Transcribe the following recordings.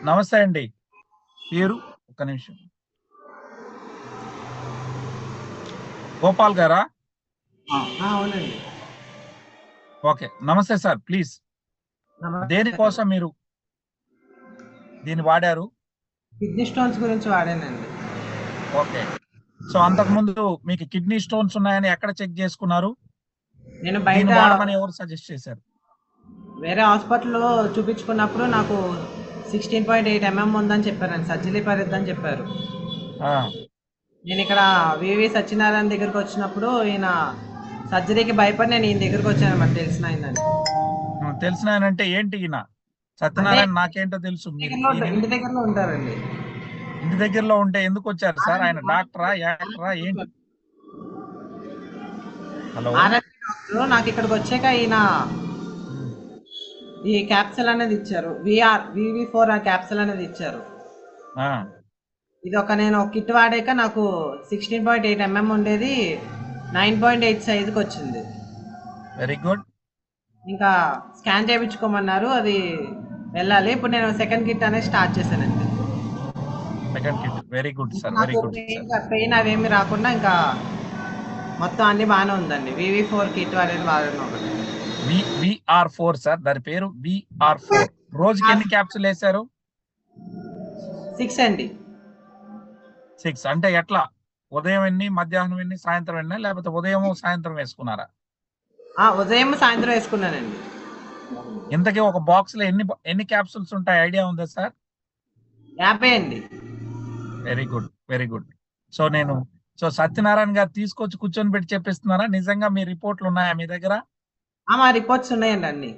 నమస్తే అండి. పేరు ఒక్క నిమిషం. గోపాల్ గారా? అవునండి. ఓకే. నమస్తే సార్. ప్లీజ్. నమస్తే. దేనికోసం మీరు దీన్ని వాడారు? కిడ్నీ స్టోన్స్ గురించి వాడానండి. ఓకే. సో అంతకుముందు మీకు కిడ్నీ స్టోన్స్ ఉన్నాయని ఎక్కడ చెక్ చేసుకున్నారు? నేను బయట దీన్ని వాడమని ఎవరు సజెస్ట్ చేశారు? వేరే హాస్పిటల్‌లో చూపించుకున్నప్పుడు నాకు 16.8 ఉందని చెప్పారండి. సర్జరీ పరిద్దని చెప్పారు. ఆ! నేను ఇక్కడ వివి సత్యనారాయణ దగ్గరికి వచ్చినప్పుడు ఈయన సర్జరీకి భయపడి నేను ఈయన దగ్గరికి వచ్చానన్నమాట తెలిసిన ఆయనని. తెలిసిన ఆయనంటే ఏంటి ఈయన? అంటే సత్యనారాయణ నాకేంటో తెలుసు. మీరు ఇంటి దగ్గరలో ఉంటారండి. ఇంటి దగ్గరలో ఉంటే ఎందుకు వచ్చారు సార్? ఆయన డాక్టరా? యాక్టరా? ఏంటి? హలో. ఆర్ఎంపీ డాక్టర్ నాకు ఇక్కడికి వచ్చాక ఈయన ఈ క్యాప్సూల్ అనేది ఇచ్చారు. వివి4 క్యాప్సూల్ అనేది ఇచ్చారు. ఇది నేను ఒక కిట్ వాడాక నాకు 16.8 ఉండేది 9.8 సైజుకి వచ్చింది. Very good. ఇంకా స్కాన్ చేయించుకోమన్నారు, అది వెళ్ళాలి. ఇప్పుడు నేను సెకండ్ కిట్ అనేది స్టార్ట్ చేశానండి. Second kit. Very good sir. Very good. Pain అవేమి రాకుండా ఇంకా మొత్తం అన్ని బాగానే ఉందండి. వివి4 కిట్ అనేది వాడడం ఒకటి. VR4 సార్, దాని పేరు VR4. రోజుకి ఎన్ని క్యాప్సూల్ వేశారు? 6 అండి. 6 అంటే ఎట్లా? ఉదయం ఎన్ని, మధ్యాహ్నం ఎన్ని, సాయంత్రం ఎన్ని, లేకపోతే ఉదయం సాయంత్రం వేసుకున్నారా? ఉదయం సాయంత్రం వేసుకున్నానండి. ఇంతకీ ఒక బాక్స్ లో ఎన్ని క్యాప్సూల్స్ ఉంటాయి ఐడియా ఉందా సార్? 50 అండి. Very good. Very good. So Satyanarayana గారు తీసుకొచ్చి కూర్చొని పెట్టి చెప్పిస్తున్నారా? నిజంగా మీ రిపోర్ట్లు ఉన్నాయా మీ దగ్గర? మా రిపోర్ట్స్ ఉన్నాయండి, అన్ని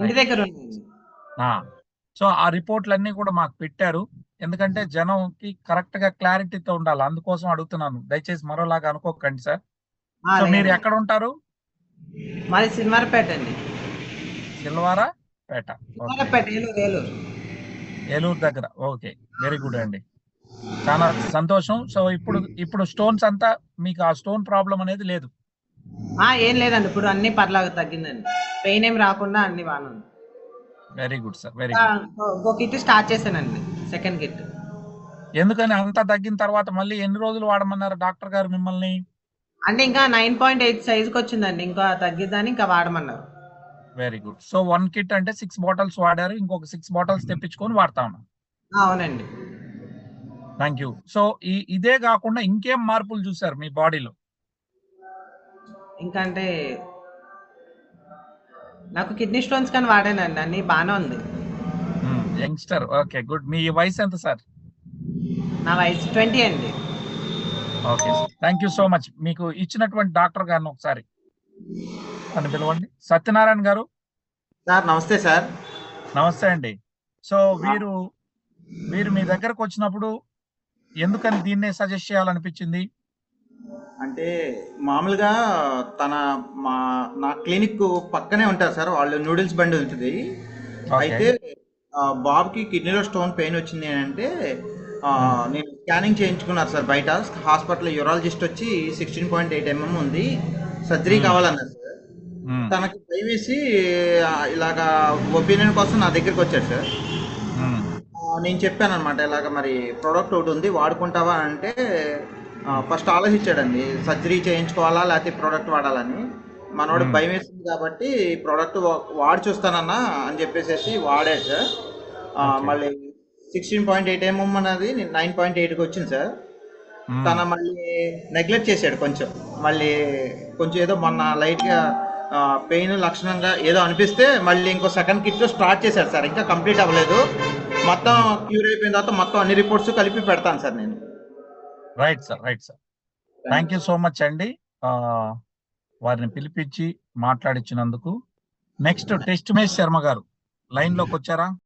ఇంటి దగ్గర ఉన్నాయండి. సో ఆ రిపోర్ట్లన్నీ కూడా మాకు పెట్టారు. ఎందుకంటే జనంకి కరెక్ట్ గా క్లారిటీతో ఉండాలి, అందుకోసం అడుగుతున్నాను. దయచేసి మరోలాగా అనుకోకండి సార్. సో మీరు ఎక్కడ ఉంటారు? మాది సిల్వర్పేట అండి. సిల్వారాపేట. ఏలూరు దగ్గర. ఓకే. వెరీ గుడ్ అండి. చాలా సంతోషం. సో ఇప్పుడు స్టోన్స్ అంతా మీకు ఆ స్టోన్ ప్రాబ్లం అనేది లేదు? ఏం లేదండి, ఇప్పుడు అన్ని పర్లాగా తగ్గిందండి. పెయిన్ ఏం రాకుండా అన్ని బాగుంది. Very good sir. Very good. ఇంకో కిట్ స్టార్ట్ చేశానండి, సెకండ్ కిట్. ఎందుకని అంతా తగ్గిన తర్వాత మళ్ళీ ఎన్ని రోజులు వాడమన్నారు డాక్టర్ గారు మిమ్మల్ని? అంటే ఇంకా 9.8 సైజుకి వచ్చిందండి, ఇంకా తగ్గిద్దని ఇంకా వాడమన్నారు. Very good. సో 1 కిట్ అంటే 6 బాటిల్స్ వాడారు, ఇంకొక 6 బాటిల్స్ తెప్పించుకొని వాడతా ఉన్నాం. అవునండి. Thank you. సో ఇదే కాకుండా ఇంకేం మార్పులు చూసారు మీ బాడీలో? ఇంకా అంటే నాకు కిడ్నీ స్టోన్స్ కానీ వాడానండి, అన్ని బాగానే ఉంది. యంగ్స్టర్. Okay, good. మీ వయసు ఎంత సార్? నా వయసు 20 అండి. Okay, thank you so much. మీకు ఇచ్చినటువంటి డాక్టర్ గారిని ఒకసారి అని పిలవండి. సత్యనారాయణ గారు సార్. నమస్తే సార్. నమస్తే అండి. సో వీరు మీ దగ్గరకు వచ్చినప్పుడు ఎందుకని దీన్నే సజెస్ట్ చేయాలనిపించింది? అంటే మామూలుగా నా క్లినిక్ పక్కనే ఉంటారు సార్, వాళ్ళు నూడిల్స్ బండి ఉంటుంది. అయితే బాబుకి కిడ్నీలో స్టోన్ పెయిన్ వచ్చింది అంటే నేను స్కానింగ్ చేయించుకున్నారు సార్ బయట హాస్పిటల్. యూరాలజిస్ట్ వచ్చి 16.8 ఉంది, సర్జరీ కావాలన్నారు సార్. తనకి భయం వేసి ఇలాగా ఒపీనియన్ కోసం నా దగ్గరికి వచ్చాడు సార్. నేను చెప్పాను అనమాట, ఇలాగ మరి ప్రోడక్ట్ ఒకటి ఉంది వాడుకుంటావా అంటే ఫస్ట్ ఆలోచించాడండి, సర్జరీ చేయించుకోవాలా లేకపోతే ప్రోడక్ట్ వాడాలని. మనోడు భయం వేస్తుంది కాబట్టి ప్రోడక్ట్ వాడి చూస్తానన్నా అని చెప్పేసి వాడాడు సార్. మళ్ళీ 16.8 అనేది 9.8కి వచ్చింది సార్. తన మళ్ళీ నెగ్లెక్ట్ చేశాడు కొంచెం. మళ్ళీ కొంచెం ఏదో మొన్న లైట్గా పెయిన్ లక్షణంగా ఏదో అనిపిస్తే మళ్ళీ ఇంకో సెకండ్ కిట్ స్టార్ట్ చేశాడు సార్. ఇంకా కంప్లీట్ అవ్వలేదు, మొత్తం క్యూర్ అయిపోయిన తర్వాత మొత్తం అన్ని రిపోర్ట్స్ కలిపి పెడతాను సార్ నేను. Right sir. Right sir. Thank you so much అండి, వారిని పిలిపించి మాట్లాడించినందుకు. నెక్స్ట్ టెస్ట్ మేష్ శర్మ గారు లైన్ లోకి వచ్చారా?